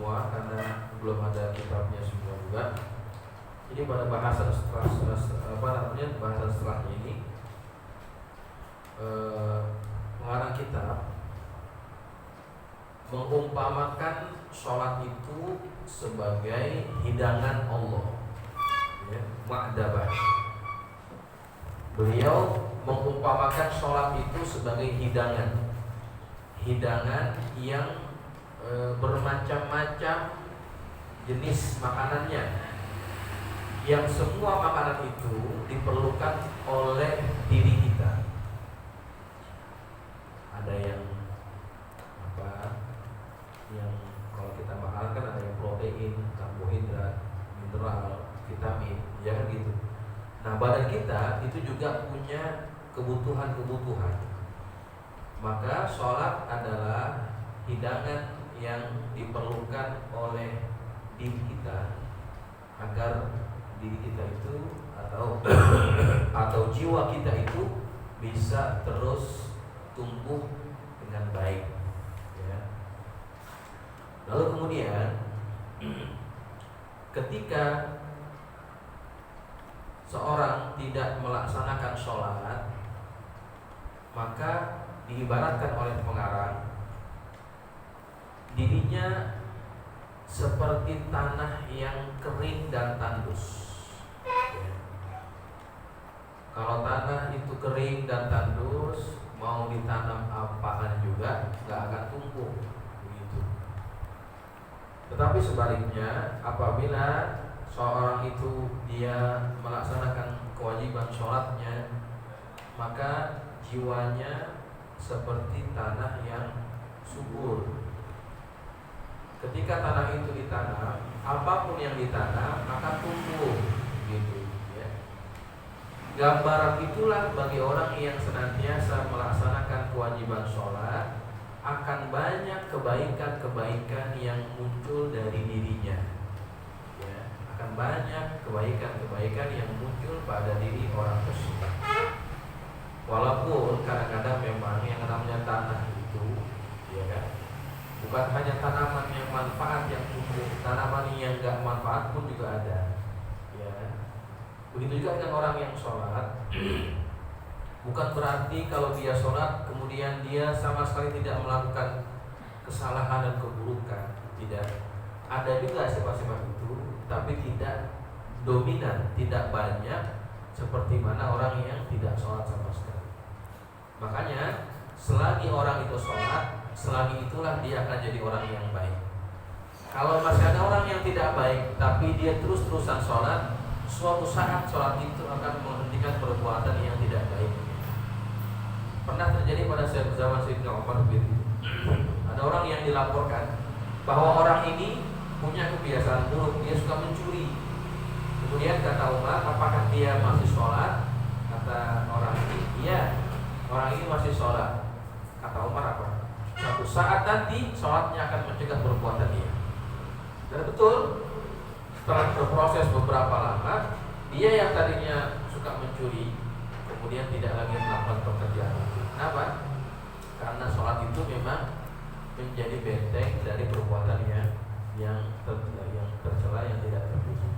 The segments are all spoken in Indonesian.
semua karena belum ada kitabnya semua juga. Jadi pada bahasan setelahnya ini pengarang kitab mengumpamakan sholat itu sebagai hidangan Allah, ya, ma'dabah. Beliau mengumpamakan sholat itu sebagai hidangan yang bermacam-macam jenis makanannya, yang semua makanan itu diperlukan oleh diri kita. Ada yang yang kalau kita makan kan ada yang protein, karbohidrat, mineral, vitamin, ya kan gitu. Nah, badan kita itu juga punya kebutuhan. Maka sholat adalah hidangan yang diperlukan oleh diri kita agar diri kita itu atau jiwa kita itu bisa terus tumbuh dengan baik, ya. Lalu kemudian ketika seorang tidak melaksanakan sholat, maka diibaratkan oleh pengarang dirinya seperti tanah yang kering dan tandus, ya. Kalau tanah itu kering dan tandus, mau ditanam apaan juga nggak akan tumbuh, begitu. Tetapi sebaliknya, apabila seorang itu dia melaksanakan kewajiban sholatnya, maka jiwanya seperti tanah yang subur. Ketika tanah itu ditanam, apapun yang ditanam akan tumbuh, gitu, ya. Gambaran itulah bagi orang yang senantiasa melaksanakan kewajiban sholat, akan banyak kebaikan-kebaikan yang muncul dari dirinya, ya. Akan banyak kebaikan-kebaikan yang muncul pada diri orang tersebut. Walaupun kadang-kadang memang yang namanya tanah itu, ya kan, bukan hanya tanaman yang manfaat yang tumbuh, tanaman yang enggak manfaat pun juga ada, ya. Begitu juga dengan orang yang sholat. Bukan berarti kalau dia sholat kemudian dia sama sekali tidak melakukan kesalahan dan keburukan, tidak. Ada juga sifat-sifat itu, tapi tidak dominan, tidak banyak seperti mana orang yang tidak sholat sama sekali. Makanya selagi orang itu sholat, selagi itulah dia akan jadi orang yang baik. Kalau masih ada orang yang tidak baik tapi dia terus-terusan sholat, suatu saat sholat itu akan menghentikan perbuatan yang tidak baik. Pernah terjadi pada zaman Sayyidina Umar bin. Ada orang yang dilaporkan bahwa orang ini punya kebiasaan buruk, dia suka mencuri. Kemudian kata Umar, apakah dia masih sholat? Kata orang ini, iya, orang ini masih sholat. Kata Umar apa? Suatu saat nanti sholatnya akan mencegah perbuatan dia. Dan betul, setelah berproses beberapa lama, dia yang tadinya suka mencuri kemudian tidak lagi melakukan pekerjaan itu. Kenapa? Karena sholat itu memang menjadi benteng dari perbuatannya yang tercela, yang tidak terpuji.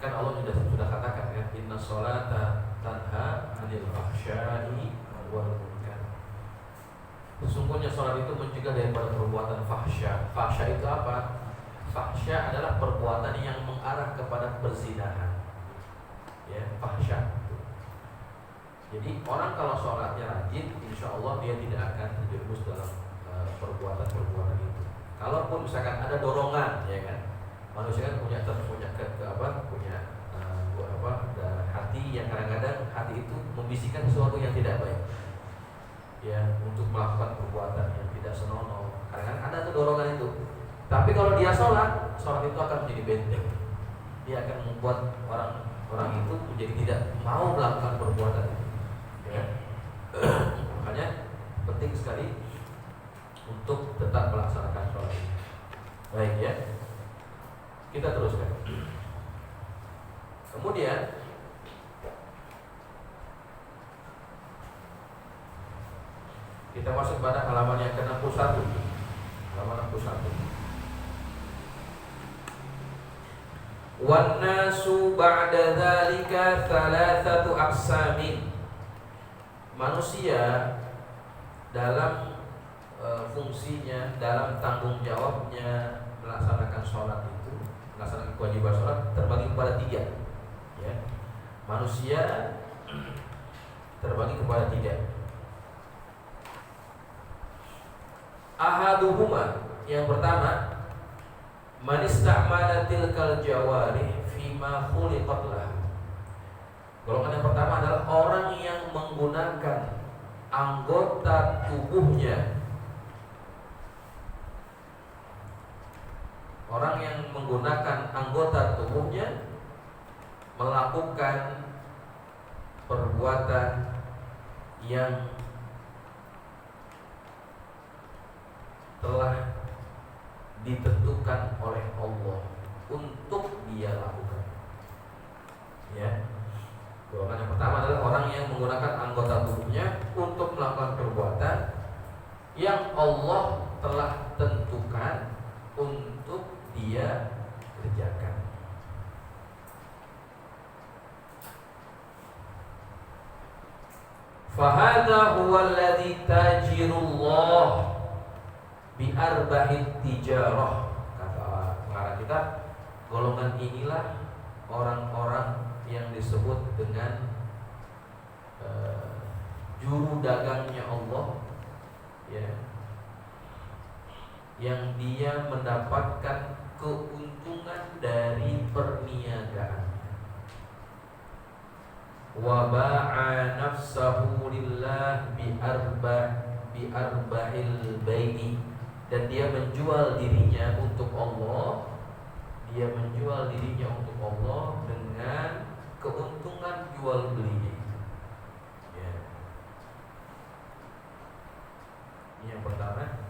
Kan Allah sudah katakan ya, inna sholata tanha 'anil fahsya'i wal munkar. Sesungguhnya sholat itu mencegah daripada perbuatan fahsya. Fahsya itu apa? Fahsya adalah perbuatan yang mengarah kepada perzinahan, ya, fahsya. Jadi orang kalau sholatnya rajin, insya Allah dia tidak akan terjerumus dalam perbuatan-perbuatan itu. Kalaupun misalkan ada dorongan, ya kan, manusia kan punya hati yang kadang-kadang hati itu membisikkan sesuatu yang tidak baik, ya, untuk melakukan perbuatan yang tidak senonoh. Kadang-kadang ada tuh dorongan itu. Tapi kalau dia sholat itu akan menjadi benteng. Dia akan membuat orang itu menjadi tidak mau melakukan perbuatan itu, ya. Makanya penting sekali untuk tetap melaksanakan sholat ini. Baik, ya. Kita teruskan. Kemudian kita masuk pada halaman yang ke-61. Halaman 61. Wan nasu ba'da dzalika thalathatu aqsamin. Manusia dalam fungsinya, dalam tanggung jawabnya melaksanakan sholat itu, melaksanakan kewajiban sholat terbagi kepada 3. Ya. Manusia terbagi kepada 3. Ahaduhuma, yang pertama, man istamala tilkal jawarih fima khuliqat lahu. Golongan yang pertama adalah orang yang menggunakan anggota tubuhnya. Orang yang menggunakan anggota tubuhnya melakukan perbuatan yang telah ditentukan oleh Allah untuk dia lakukan. Ya. Golongan yang pertama adalah orang yang menggunakan anggota tubuhnya untuk melakukan perbuatan yang Allah telah tentukan untuk dia kerjakan. Fahadha huwa alladhi tajirullah bi arba'it tijarah. Kata pengarang kita, golongan inilah orang-orang yang disebut dengan juru dagangnya Allah, ya, yang dia mendapatkan keuntungan dari perniagaannya. Wa ba'a nafsahu lillah bi arba'il bai'i, dan dia menjual dirinya untuk Allah. Dia menjual dirinya untuk Allah dengan keuntungan jual belinya. Ya. Yang pertama,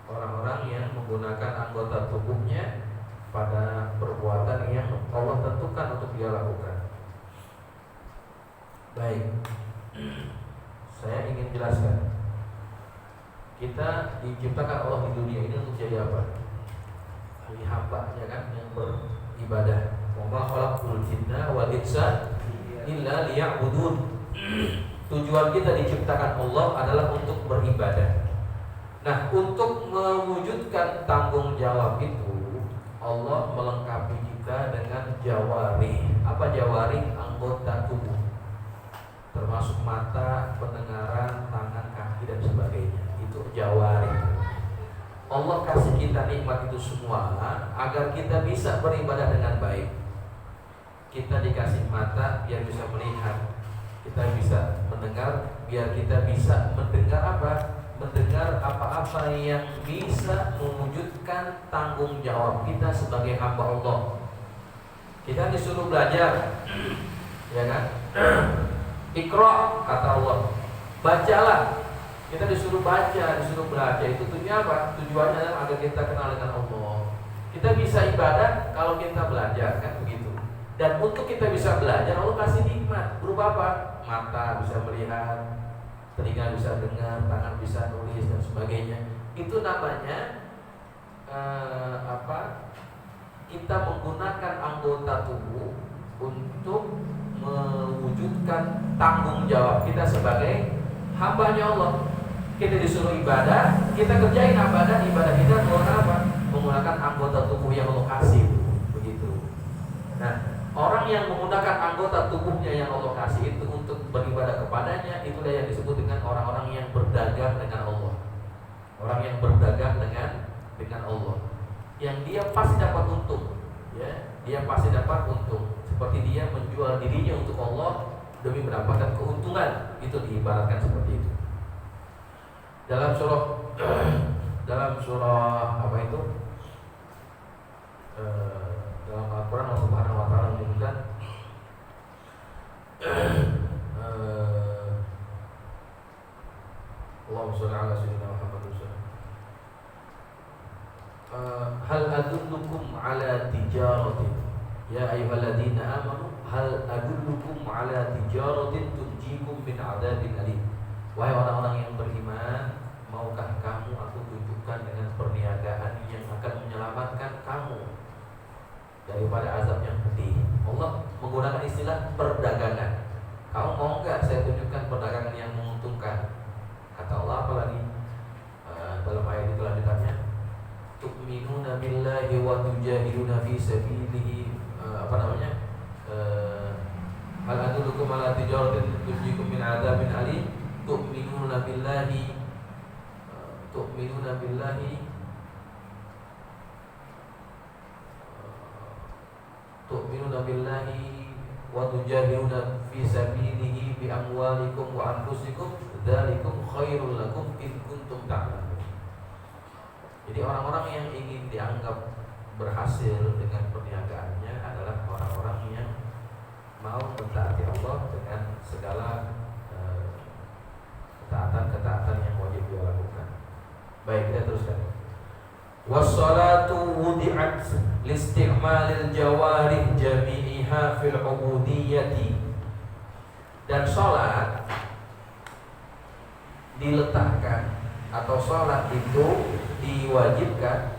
orang-orang yang menggunakan anggota tubuhnya pada perbuatan yang Allah tentukan untuk dia lakukan. Baik, saya ingin jelaskan. Kita diciptakan Allah di dunia ini untuk jadi apa? Jadi hamba-Nya kan, yang beribadah. Wa ma khalaqtul jinna wal insa illa liya'budun. Tujuan kita diciptakan Allah adalah untuk beribadah. Nah, untuk mewujudkan tanggung jawab itu, Allah melengkapi kita dengan jawarih. Apa jawarih? Anggota tubuh, termasuk mata, pendengaran, tangan, kaki, dan sebagainya. Itu jawarih. Allah kasih kita nikmat itu semua agar kita bisa beribadah dengan baik. Kita dikasih mata biar bisa melihat, kita bisa mendengar biar kita bisa mendengar apa? Mendengar apa-apa yang bisa mewujudkan tanggung jawab kita sebagai hamba Allah. Kita disuruh belajar, ya kan? Iqra, kata Allah, bacalah. Kita disuruh baca, disuruh belajar. Itu tujuannya apa? Tujuannya adalah agar kita kenal dengan Allah. Kita bisa ibadah kalau kita belajar, kan begitu. Dan untuk kita bisa belajar, Allah kasih nikmat berupa apa? Mata bisa melihat, telinga bisa dengar, tangan bisa nulis, dan sebagainya. Itu namanya kita menggunakan anggota tubuh untuk mewujudkan tanggung jawab kita sebagai hamba-Nya Allah. Kita disuruh ibadah, kita kerjain ibadah kita menggunakan apa? Menggunakan anggota tubuh yang Allah kasih, begitu. Nah, orang yang menggunakan anggota tubuhnya yang Allah kasih itu untuk beribadah kepadanya, itulah yang disebut dengan orang-orang yang berdagang dengan Allah. Orang yang berdagang dengan Allah, yang dia pasti dapat untung, ya, dia pasti dapat untung. Seperti dia menjual dirinya untuk Allah demi mendapatkan keuntungan, itu diibaratkan seperti itu. Dalam surah apa itu? Dalam Al-Quran Allah Subhanahu wa taala menyebutkan Allahumma shalli ala sayyidina Muhammad hal adullukum ala tijaratin ya ayyuhalladzina amanu hal adullukum ala tijaratin tunjikum min adzabin alim. Wahai orang-orang yang beriman, maukah kamu aku tunjukkan dengan perniagaan yang akan menyelamatkan kamu daripada azab yang pedih. Allah menggunakan istilah perdagangan. Kamu mau nggak saya tunjukkan perdagangan yang menguntungkan? Kata Allah apalagi dalam ayat itu lanjutannya, tu'minuna billahi wa tujahiduna fi sabilihi, hal adullukum ala tijaratin tunjikum min adzabin alim, tu'minuna billahi wa tujahiduna fi sabilihi bi amwalikum wa anfusikum dzalikum khairul lakum in kuntum ta'lamun. Jadi orang-orang yang ingin dianggap berhasil dengan perniagaannya adalah orang-orang yang mau mentaati Allah dengan segala ketaatan yang wajib dia lakukan. Baik, kita teruskan. Wassalatu wudi'at listi'malil jawarih jami'iha fil ubudiyyati. Dan sholat diletakkan atau sholat itu diwajibkan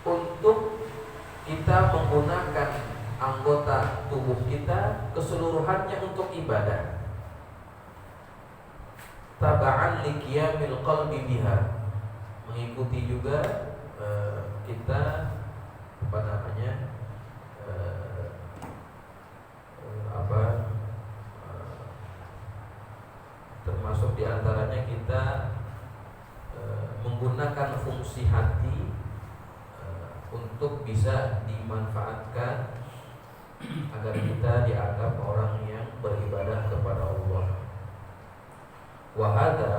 untuk kita menggunakan anggota tubuh kita keseluruhannya untuk ibadah. Taba'an liqiyamil qalbi biha, mengikuti juga kita termasuk diantaranya kita menggunakan fungsi hati untuk bisa dimanfaatkan agar kita dianggap orang yang beribadah kepada Allah. Wahada,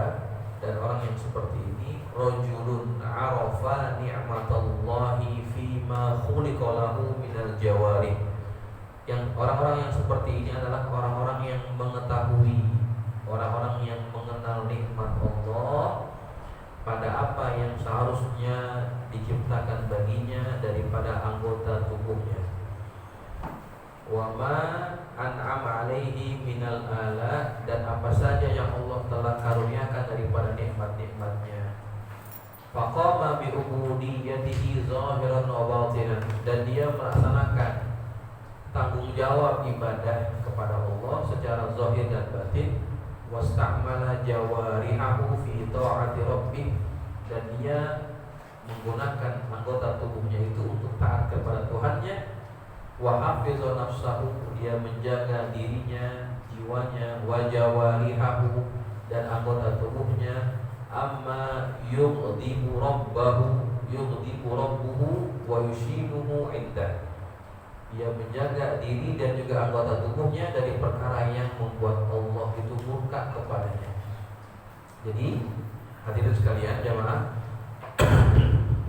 dan orang yang seperti ini, rajulun arafa ni'matallahi fima khuliqa lahu minal jawarih. Yang orang-orang yang seperti ini adalah orang-orang yang mengetahui, orang-orang yang mengenal nikmat Allah pada apa yang seharusnya diciptakan baginya daripada anggota tubuhnya. Wa ma an'ama alaihi minal ala, dan apa saja yang Allah telah karuniakan daripada nikmat-nikmatnya. Faqama bi ubudiyyatihi zahiran wa batinan, dan dia melaksanakan tanggung jawab ibadah kepada Allah secara zahir dan batin. Wasta'mala jawarihahu fi ta'ati rabbih, dan dia menggunakan anggota tubuhnya itu untuk taat kepada Tuhannya. Wa hafiza nafsahu, dia menjaga dirinya, jiwanya. Wa jawarihahu, dan anggota tubuhnya. Amma yughdibu rabbuhu wa yushibuhu indah, dia menjaga diri dan juga anggota tubuhnya dari perkara yang membuat Allah itu murka kepadanya. Jadi hadirin sekalian jamaah,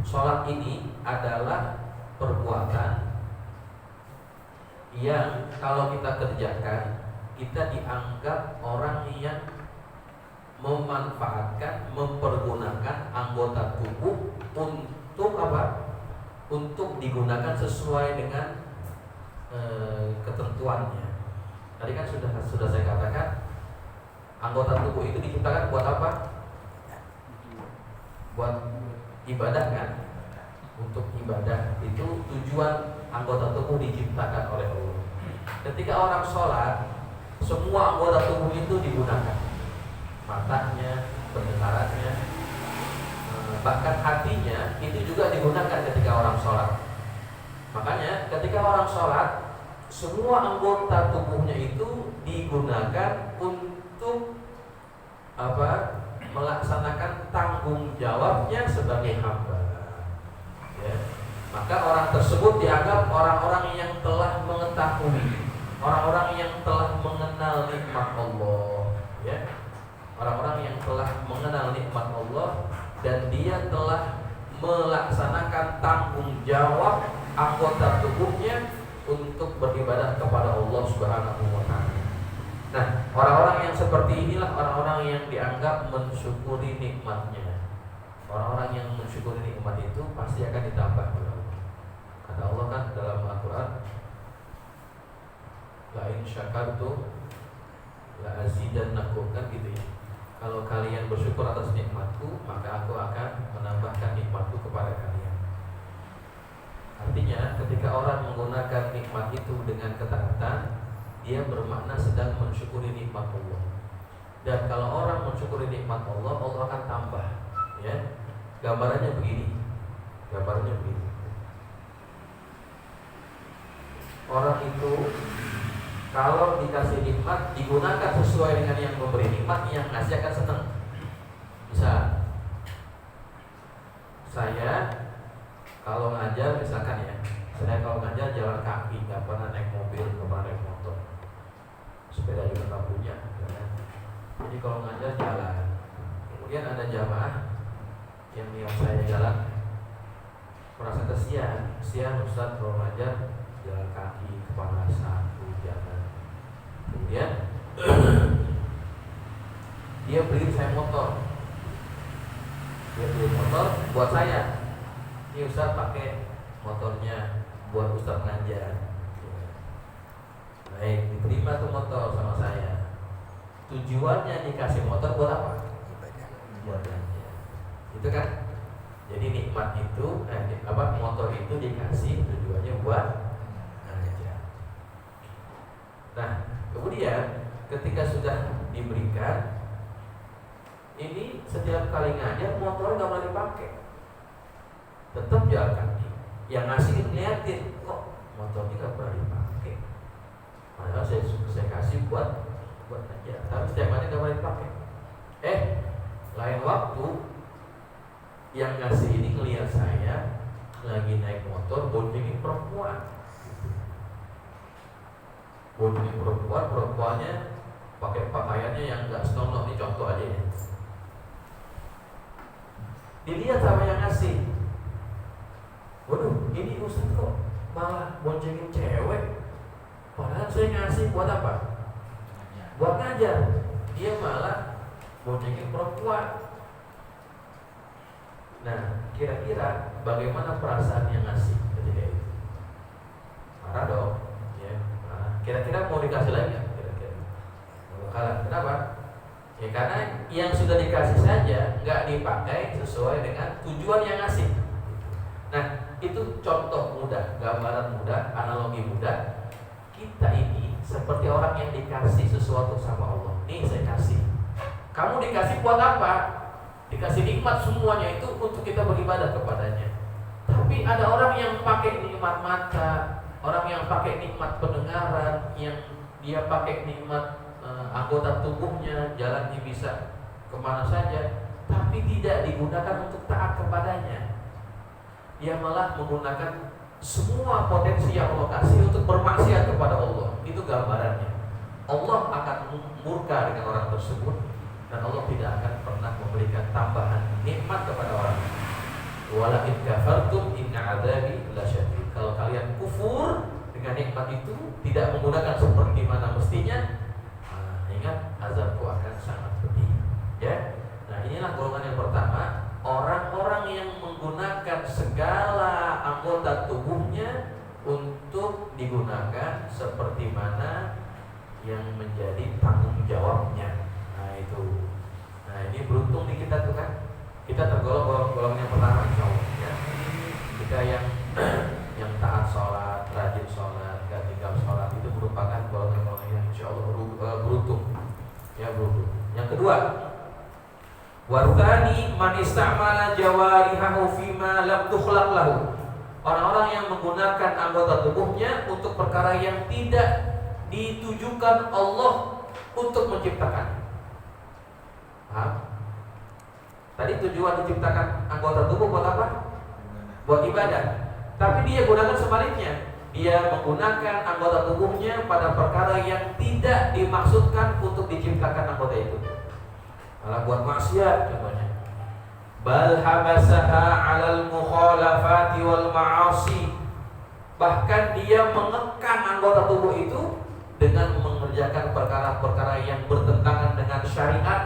sholat ini adalah perbuatan yang kalau kita kerjakan, kita dianggap orang yang memanfaatkan, mempergunakan anggota tubuh untuk apa? Untuk digunakan sesuai dengan ketentuannya. Tadi kan sudah saya katakan, anggota tubuh itu diciptakan buat apa? Buat ibadah kan? Untuk ibadah itu tujuan anggota tubuh diciptakan oleh Allah. Ketika orang sholat, semua anggota tubuh itu digunakan, matanya, pendengarannya, bahkan hatinya itu juga digunakan ketika orang sholat. Makanya ketika orang sholat, semua anggota tubuhnya itu digunakan untuk apa? Melaksanakan tanggung jawabnya sebagai hamba. Ya. Maka orang tersebut dianggap orang-orang yang telah mengetahui, orang-orang yang telah mengenal nikmat Allah. Ya. Orang-orang yang telah mengenal nikmat Allah, dan dia telah melaksanakan tanggung jawab anggota tubuhnya untuk beribadah kepada Allah Subhanahu wa ta'ala. Nah, orang-orang yang seperti inilah orang-orang yang dianggap mensyukuri nikmatnya. Orang-orang yang mensyukuri nikmat itu pasti akan ditambah oleh Allah. Kata Allah kan dalam Al-Quran, la in syakartum la azidannakum, kan gitu ya. Kalau kalian bersyukur atas nikmatku, maka aku akan menambahkan nikmatku kepada kalian. Artinya ketika orang menggunakan nikmat itu dengan ketaatan, dia bermakna sedang mensyukuri nikmat Allah. Dan kalau orang mensyukuri nikmat Allah, Allah akan tambah. Ya, gambarannya begini. Orang itu kalau dikasih nikmat, digunakan sesuai dengan yang memberi nikmat, yang ngasih akan senang. Misal, saya kalau ngajar, misalkan ya, saya kalau ngajar jalan kaki, nggak pernah naik mobil, nggak pernah naik motor, sepeda juga nggak punya. Ya. Jadi kalau ngajar jalan, kemudian ada jamaah yang lihat saya jalan, merasa kesian Ustaz kalau ngajar jalan kaki, kepanasan, hujanan. Kemudian dia beli saya motor. Dia beli motor buat saya. Ini Ustaz pakai motornya buat Ustaz ngajar. Baik, diterima tuh motor sama saya. Tujuannya dikasih motor buat apa? Buat belanja. Itu kan. Jadi nikmat itu, motor itu dikasih tujuannya buat ngajar. Nah, kemudian ketika sudah diberikan, ini setiap kali ngajar motornya nggak boleh dipakai, tetap jalan kaki. Yang ngasih ngeliatin, kok motornya nggak pernah dipakai. Padahal saya kasih buat ngajar, tapi setiap kali nggak boleh dipakai. Lain waktu yang ngasih ini ngeliat saya lagi naik motor boncengin perempuan. Perempuannya pakai pakaiannya yang nggak senonoh, nih contoh aja ya. Dilihat sama yang ngasih, waduh, ini Ustaz kok malah boncengin cewek, padahal saya ngasih buat apa? Buat ngajar. Dia malah boncengin perempuan. Nah, kira-kira bagaimana perasaan yang ngasih ketika itu? Marah dong, ya. Kira-kira mau dikasih lagi nggak? Kira-kira bakalan. Kenapa? Ya karena yang sudah dikasih saja nggak dipakai sesuai dengan tujuan yang ngasih. Nah, itu contoh mudah, gambaran mudah, analogi mudah. Kita ini seperti orang yang dikasih sesuatu sama Allah. Nih saya kasih. Kamu dikasih buat apa? Dikasih nikmat semuanya itu untuk kita beribadah kepadanya. Tapi ada orang yang pakai nikmat mata, orang yang pakai nikmat pendengaran, yang dia pakai nikmat anggota tubuhnya, jalannya bisa kemana saja, tapi tidak digunakan untuk taat kepadanya. Dia malah menggunakan semua potensi yang Allah kasih untuk bermaksiat kepada Allah. Itu gambarannya. Allah akan murka dengan orang tersebut, dan Allah tidak akan pernah memberikan tambahan nikmat kepada orang. Wala in kafartum inna adzabi lasyadid. Kalau kalian kufur dengan nikmat itu, tidak menggunakan seperti mana mestinya, ingat azabku akan sangat pedih. Ya. Nah, inilah golongan yang pertama, orang-orang yang menggunakan segala anggota tubuhnya untuk digunakan seperti mana yang menjadi tanggung jawabnya. Nah, ini beruntung di kita tuh kan. Kita tergolong golongan yang pertama, insyaallah ya. Kita yang taat sholat, rajin sholat, gak tinggal sholat, itu merupakan golongan yang insyaallah beruntung. Ya, beruntung. Yang kedua, wartani man istamala jawarihahu fima lam tukhlaq lahu. Orang-orang yang menggunakan anggota tubuhnya untuk perkara yang tidak ditujukan Allah untuk menciptakan. Paham? Tadi tujuan diciptakan anggota tubuh buat apa? Buat ibadah. Tapi dia gunakan sebaliknya. Dia menggunakan anggota tubuhnya pada perkara yang tidak dimaksudkan untuk diciptakan anggota itu. Malah buat maksiat contohnya. Bal habasaha 'alal mukhalafati wal ma'asi. Bahkan dia mengekang anggota tubuh itu dengan mengerjakan perkara-perkara yang bertentangan dengan syariat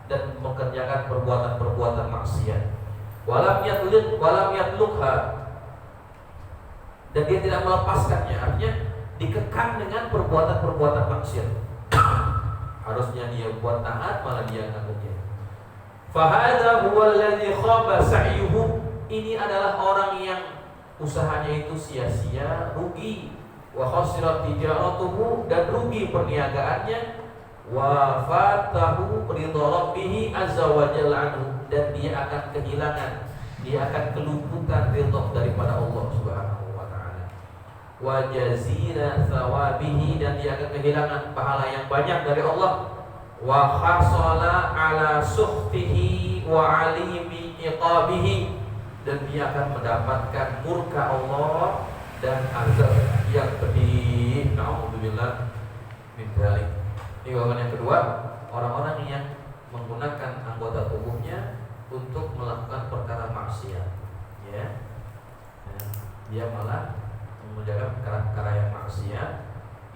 dan mengerjakan perbuatan-perbuatan maksiat. Walam yatlukha, dan dia tidak melepaskannya. Artinya dikekang dengan perbuatan-perbuatan maksiat. Harusnya dia buat taat, malah dia nggak. Fahadha huwa alladhi khaba sa'yuhu. Ini adalah orang yang usahanya itu sia-sia, rugi. Wa khasirat tijaratuhu, dan rugi perniagaannya. Wa fatahu ridha rabbih azza wa jalla anhu, dan dia akan kehilangan, dia akan kelumpuhan ridha daripada Allah Subhanahu wa taala. Wa jazira thawabihi, dan dia akan kehilangan pahala yang banyak dari Allah. Wa khasala ala sukhtihi wa alimi iqabihi, dan dia akan mendapatkan murka Allah dan azab yang pedih. Na'udzubillah min dzalik. Ini golongan yang kedua, orang-orang yang menggunakan anggota tubuhnya untuk melakukan perkara maksiat, ya. Dia malah mengerjakan perkara-perkara yang maksiat.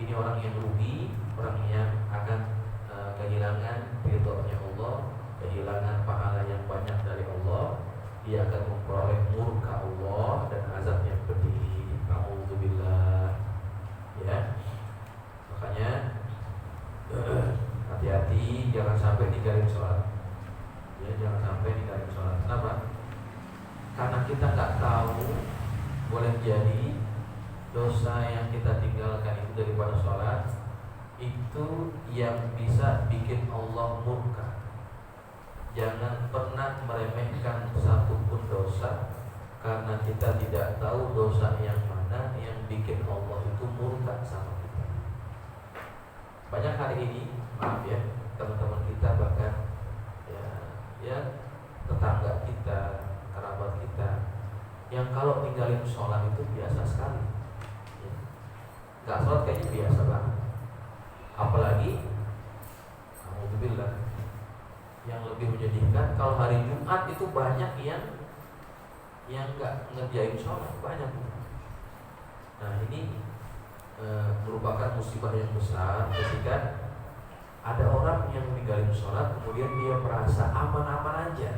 Ini orang yang rugi, orang yang akan kehilangan ridhonya Allah, kehilangan pahala yang banyak dari Allah. Dia akan memperoleh murka Allah dan azab yang pedih. Na'udzubillah. Ya. Makanya hati-hati, jangan sampai ninggalin sholat. Ya, jangan sampai ninggalin sholat. Kenapa? Karena kita nggak tahu, boleh jadi dosa yang kita tinggalkan itu daripada sholat itu yang bisa bikin Allah murka. Jangan pernah meremehkan satupun dosa, karena kita tidak tahu dosa yang mana yang bikin Allah itu murka sama kita. Banyak hari ini, maaf ya, teman-teman kita, bahkan ya tetangga kita, kerabat kita, yang kalau tinggalin sholat itu biasa sekali. Gak sholat kayaknya biasa banget. Apalagi, alhamdulillah, yang lebih menyedihkan kalau hari Jumat itu banyak yang nggak ngerjain sholat, banyak. Nah ini merupakan musibah yang besar ketika ada orang yang meninggalin sholat kemudian dia merasa aman-aman aja.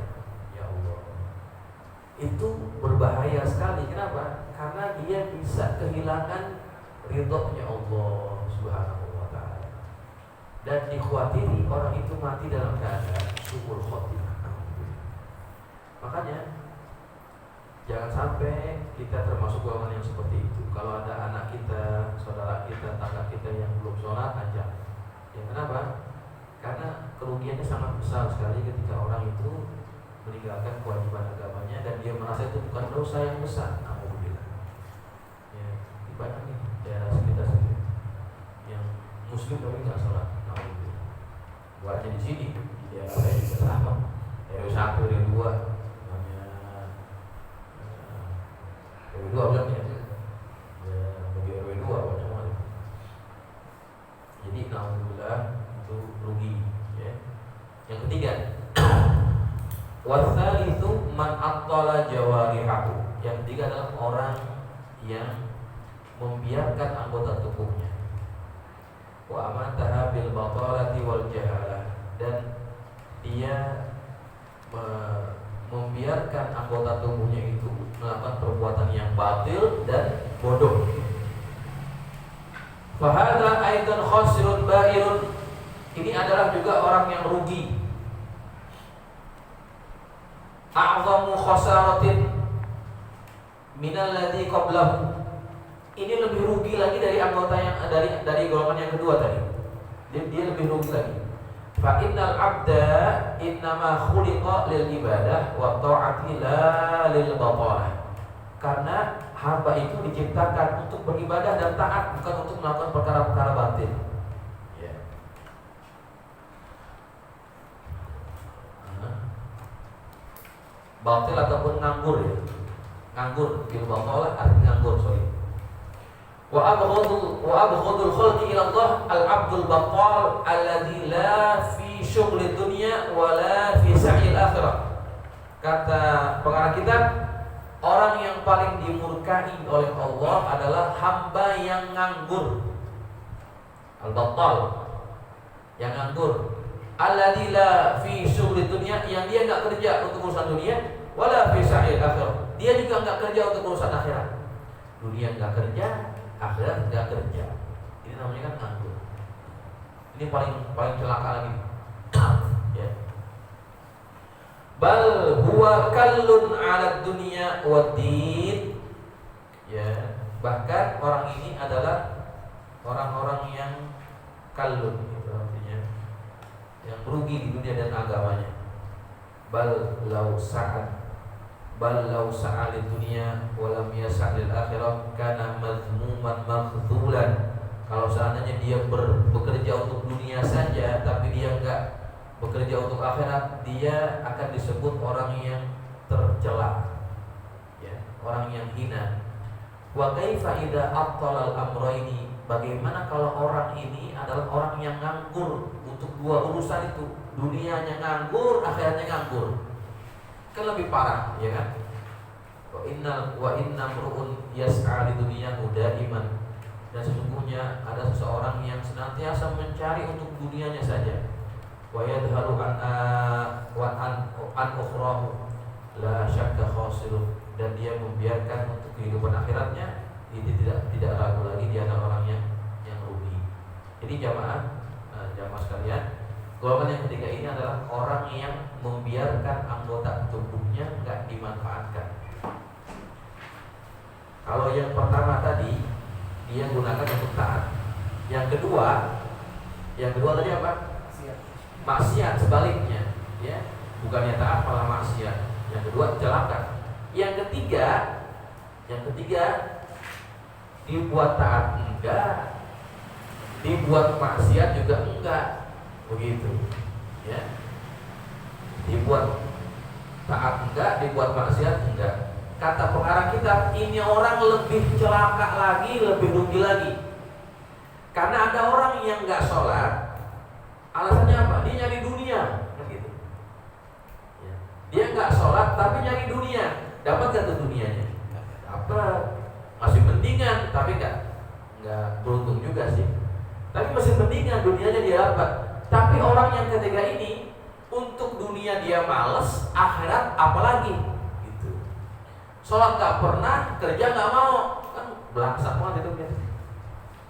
Ya Allah, itu berbahaya sekali. Kenapa? Karena dia bisa kehilangan ridhonya Allah Subhanahu wa ta'ala, dan dikhawatiri orang itu mati dalam keadaan su'ul khotimah. Makanya jangan sampai kita termasuk golongan yang seperti itu. Kalau ada anak kita, saudara kita, tetangga kita yang belum sholat, ajak. Ya, kenapa? Karena kerugiannya sangat besar sekali ketika orang itu meninggalkan kewajiban agamanya dan dia merasa itu bukan dosa yang besar. Alhamdulillah. Ya, banyak nih daerah sekitar sini yang muslim tapi nggak sholat. Alhamdulillah. Buatnya di sini, di daerah lain juga sama. RW 1, RW 2, namanya RW 2 bilang ya. Bagi RW 2 banyak banget. Jadi alhamdulillah itu rugi, ya. Yang ketiga, wasalitsu man attala jawarihahu. Yang ketiga adalah orang yang membiarkan anggota tubuhnya. Wa amataha bil batalati wal jahalah, dan dia membiarkan anggota tubuhnya itu melakukan perbuatan yang batil dan bodoh. Fahadha aidan khasirun ba'irun. Ini adalah juga orang yang rugi. A'zamu khasaratin minal ladzi qablahu. Ini lebih rugi lagi dari anggota yang dari golongan yang kedua tadi. Dia lebih rugi lagi. Fa innal 'abda innama khuliqa lil ibadah wa ta'ati la lil batalah. Karena hamba itu diciptakan untuk beribadah dan taat, bukan untuk melakukan perkara-perkara batil. Ya. Batil ataupun nganggur, ya. Nganggur, bil batalah artinya nganggur, sorry. Wa abghadul khalqi ila Allah al-'abdul battal alladzi la fi syughli dunya wa la fi sa'il akhirah. Kata pengarang kitab, orang yang paling dimurkai oleh Allah adalah hamba yang nganggur. Al-battal, yang nganggur. Alladzi la fi syughli dunya, yang dia enggak kerja untuk urusan dunia, wala fi sa'il akhirah. Dia juga enggak kerja untuk urusan akhirat. Dunia enggak kerja, akhirat enggak kerja. Ini namanya kan nganggur. Ini paling celaka lagi. Ya. Bal huwa kallun 'ala dunya wa din. Ya, bahkan orang ini adalah orang-orang yang kalun, itu artinya yang merugi di dunia dan agamanya. Bal lau sa'al dunia walam yas'al akhirah kana mazmuman makhzulan. Kalau seandainya dia bekerja untuk dunia saja tapi dia enggak bekerja untuk akhirat, dia akan disebut orang yang tercela, ya, orang yang hina. Wa kaifa idza abtala al-amrayni, bagaimana kalau orang ini adalah orang yang nganggur untuk dua urusan itu, dunianya nganggur, akhiratnya nganggur. Kan lebih parah, ya kan? Wa inna mru'un yas'a li dunyahu daiman, dan sesungguhnya ada seseorang yang senantiasa mencari untuk dunianya saja. Wa yadharu an ukhrahu la syakka khasirun, dan dia membiarkan untuk kehidupan akhiratnya, itu tidak ragu lagi dia adalah orang yang rugi. Jadi jamaah sekalian, golongan yang ketiga ini adalah orang yang membiarkan anggota tubuhnya enggak dimanfaatkan. Kalau yang pertama tadi dia gunakan untuk taat. Yang kedua tadi apa? Maksiat sebaliknya, ya. Bukannya taat malah maksiat. Yang kedua celaka. Yang ketiga dibuat taat enggak, dibuat maksiat juga enggak, begitu, ya. Dibuat taat enggak, dibuat maksiat enggak. Kata pengarang kitab, ini orang lebih celaka lagi, lebih rugi lagi. Karena ada orang yang enggak sholat, alasannya apa? Dia nyari dunia, begitu. Ya. Dia enggak sholat tapi nyari dunia. Dapat gak tuh dunianya? Dapat. Masih mendingan, tapi enggak beruntung juga sih. Tapi masih mendingan dunianya dia dapat. Tapi orang yang ketiga ini, untuk dunia dia males, akhirat apalagi gitu. Sholat gak pernah, kerja gak mau, kan belaksak banget itu biasa.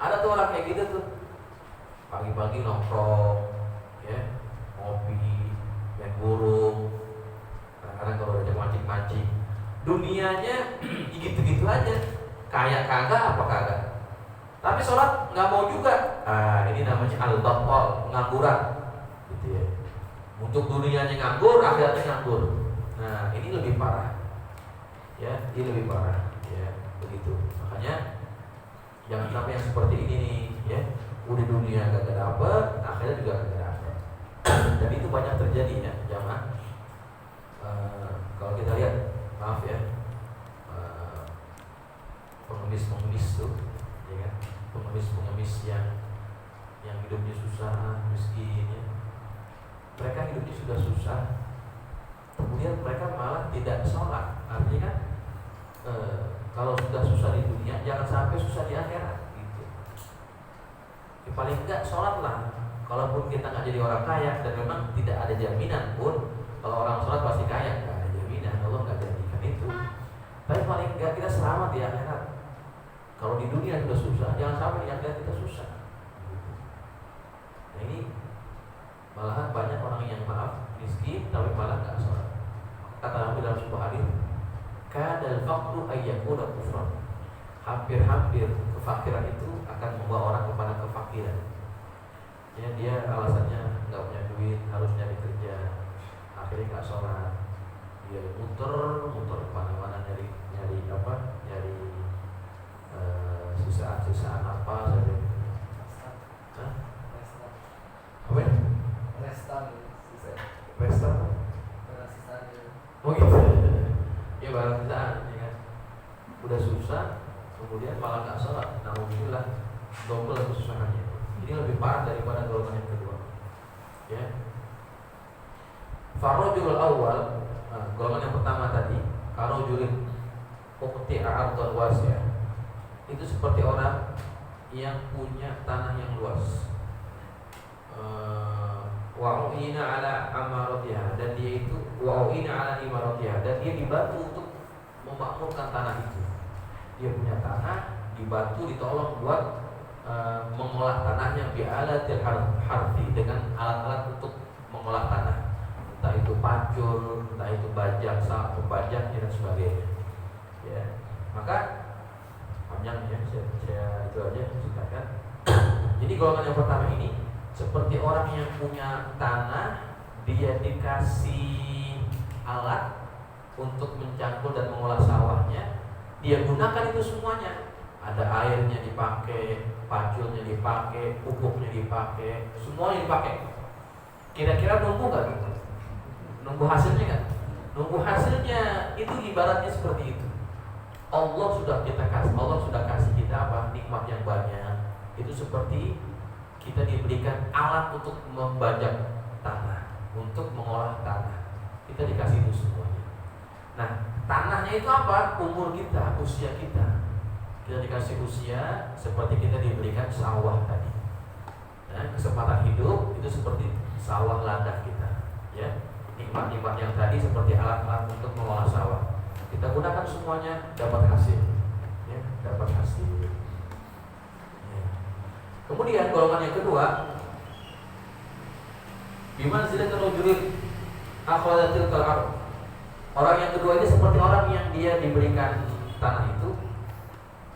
Ada tuh orang kayak gitu tuh, pagi-pagi nongkrong, ya, ngopi, main burung, kadang-kadang kalau ada mancing-mancing. Dunianya gitu-gitu aja, kayak kagak apa kagak. Tapi sholat nggak mau juga. Ini namanya al-batal, pengangguran, gitu ya. Untuk dunianya nganggur, akhiratnya nganggur. Nah, ini lebih parah, ya, ini lebih parah, ya, begitu. Makanya jangan sampai yang seperti ini nih, ya. Udah dunia gak dapet, akhirat juga gak dapet. Dan itu banyak terjadi, ya, jamaah. Kalau kita lihat, maaf ya, pengemis tuh, ya kan, pengemis yang hidupnya susah, miskin, ya. Mereka hidupnya sudah susah, kemudian mereka malah tidak sholat. Artinya kan, kalau sudah susah di dunia, jangan sampai susah di akhirat, gitu. Ya, paling enggak sholat lah. Kalaupun kita nggak jadi orang kaya, dan memang tidak ada jaminan pun kalau orang sholat pasti kaya, nggak ada jaminan, Allah nggak jadikan itu. Tapi paling enggak kita selamat di akhirat. Kalau di dunia sudah susah, jangan sampai di akhirat kita susah. Nah, ini malahan banyak orang yang maaf miskin tapi malah nggak sholat. Kata Nabi dalam sebuah hadis, kadal faqru ayyakuna kufran. Hampir-hampir kefakiran itu akan membawa orang kepada kefakiran. Ya, dia alasannya nggak punya duit, harus nyari kerja, akhirnya nggak sholat. Dia muter kemana-mana nyari sisaan apa saja. Apa ya? Pesta. Oh gitu. Ya barang sisaan, ya kan. Udah susah, kemudian malah nggak sholat. Alhamdulillah, double kesusahannya. Ini lebih parah daripada golongan yang kedua. Ya. Farojul awal, golongan yang pertama tadi, karojulin uqti'a ardhan wasi'ah. Itu seperti orang yang punya tanah yang luas. Wa'u'ina ala amaratiha, dan dia itu wa'u'ina ala imaratiha, dan dia dibantu untuk memakmurkan tanah itu. Dia punya tanah, dibantu, ditolong buat mengolah tanahnya bi'alatil harfi, dengan alat-alat untuk mengolah tanah. Entah itu pancur, entah itu bajak, pembajak dan sebagainya. Ya. Maka panjang ya, saya itu aja ceritakan. Jadi golongan yang pertama ini seperti orang yang punya tanah, dia dikasih alat untuk mencangkul dan mengolah sawahnya, dia gunakan itu semuanya. Ada airnya dipakai, paculnya dipakai, pupuknya dipakai, semuanya dipakai. Kira-kira nunggu nggak gitu? Nunggu hasilnya nggak? Nunggu hasilnya itu ibaratnya seperti itu. Allah sudah kasih kita apa? Nikmat yang banyak. Itu seperti kita diberikan alat untuk membajak tanah, untuk mengolah tanah. Kita dikasih itu semuanya. Nah, tanahnya itu apa? Umur kita, usia kita. Kita dikasih usia seperti kita diberikan sawah tadi. Nah, kesempatan hidup itu seperti sawah ladang kita. Ya, nikmat-nikmat yang tadi seperti alat-alat untuk mengolah sawah. Kita gunakan semuanya, dapat hasil. Ya, dapat hasil. Ya. Kemudian golongan yang kedua, bimanzilatil rajulin akhadatil ardh. Orang yang kedua ini seperti orang yang dia diberikan tanah itu,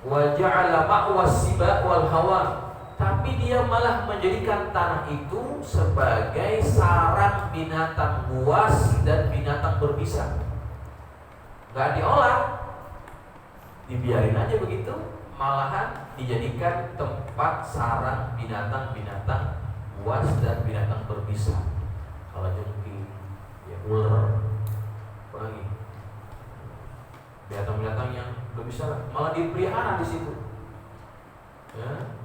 wa ja'ala ma'was siba wal hawa, tapi dia malah menjadikan tanah itu sebagai sarang binatang buas dan binatang berbisa. Gak diolah, dibiarin aja begitu, malahan dijadikan tempat sarang binatang-binatang buas dan binatang berbisa. Kalau jengking, ya ular, lagi binatang-binatang yang berbisa malah dipelihara di situ. Ya.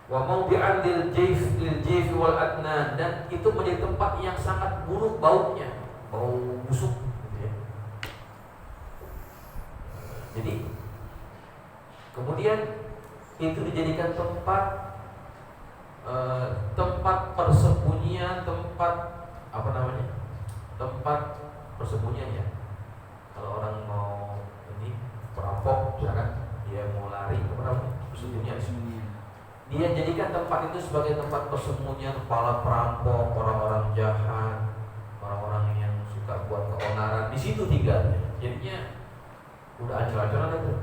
Wa mawdi'an lil jayf wal adnan, dan itu menjadi tempat yang sangat buruk baunya, bau busuk gitu ya. Jadi kemudian itu dijadikan tempat persembunyian, tempat persembunyian ya. Kalau orang mau perampok misalkan, dia mau lari persembunyian. Dia jadikan tempat itu sebagai tempat persembunyian para perampok, orang-orang jahat, orang-orang yang suka buat keonaran. Di situ tinggalnya. Jadinya udah acur-acuran itu.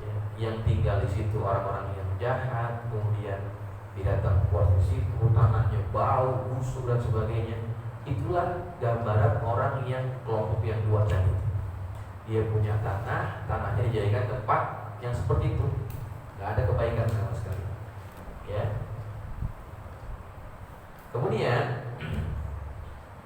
Ya, yang tinggal di situ orang-orang yang jahat, kemudian binatang buat di situ, tanahnya bau, busuk dan sebagainya. Itulah gambaran orang yang kelompok yang dua tadi. Dia punya tanahnya dijadikan tempat yang seperti itu. Gak ada kebaikan sama sekali. Ya. Kemudian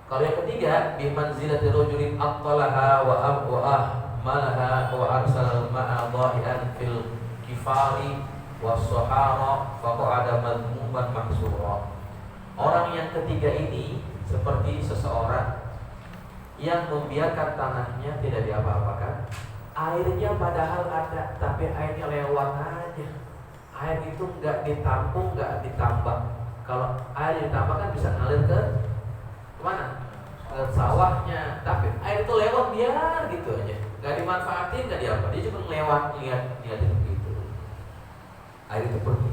kalau yang ketiga, bimanzilatir rajulin aqalaha wa ahmalaha wa arsala ma'a dhahian fil kifari was-sahara faqa'ada madmuman mahsura. Orang yang ketiga ini seperti seseorang yang membiarkan tanahnya tidak diapa-apakan. Airnya padahal ada, tapi airnya lewat aja. Air itu nggak ditampung, nggak ditambak. Kalau air ditambak kan bisa ngalir ke mana? Ke sawahnya. Tapi air itu lewat biar gitu aja, nggak dimanfaatin, nggak diapa. Dia cuma lewat lihat gitu. Air itu pergi.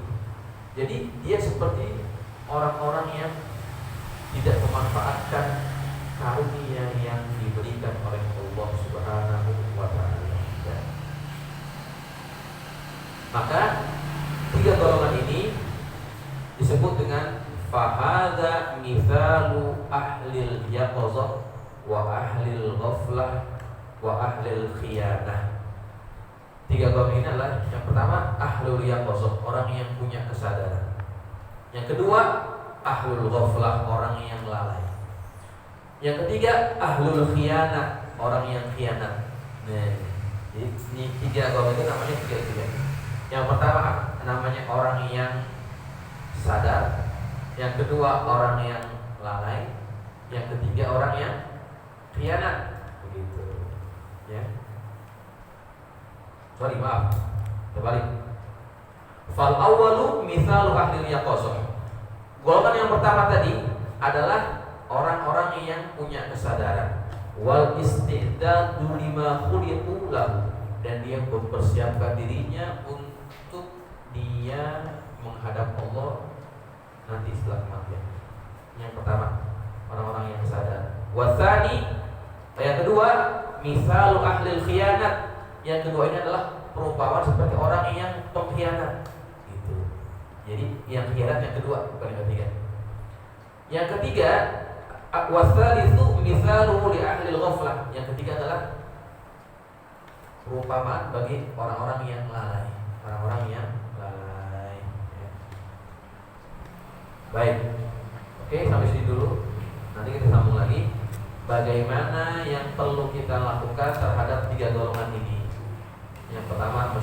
Jadi dia seperti orang-orang yang tidak memanfaatkan karunia yang diberikan oleh Allah Subhanahu wa ta'ala. Ya. Maka tiga golongan ini disebut dengan fahadha mithalu ahlil yaqazah wa ahlil ghaflah wa ahlil khiyanah. Tiga golongan ini adalah yang pertama ahlul yaqazah, orang yang punya kesadaran. Yang kedua ahlul ghaflah, orang yang lalai. Yang ketiga ahlul khiyanah, orang yang khianat. Nah, ini tiga golongan itu namanya tiga. Yang pertama namanya orang yang sadar, yang kedua orang yang lalai, yang ketiga orang yang khianat. Begitu. Ya. Maaf. Terbalik. Fal awwalu mithalu ahlil yaqazah. Golongan yang pertama tadi adalah orang-orang yang punya kesadaran, wal istidadu lima khuliqu lahu, dan dia mempersiapkan dirinya untuk dia menghadap Allah nanti setelah kematian. Yang pertama orang-orang yang sadar. Wasani, yang kedua misalu ahlil khianat. Yang kedua ini adalah perumpamaan seperti orang yang pengkhianat gitu. Jadi yang khianat yang kedua, bukan yang ketiga. Yang ketiga, wasalisu misaluhu li ahli al-ghaflah. Yang ketiga adalah perumpamaan bagi orang-orang yang lalai. Orang-orang yang lalai ya. Baik. Oke, sampai sini dulu. Nanti kita sambung lagi. Bagaimana yang perlu kita lakukan terhadap tiga golongan ini? Yang pertama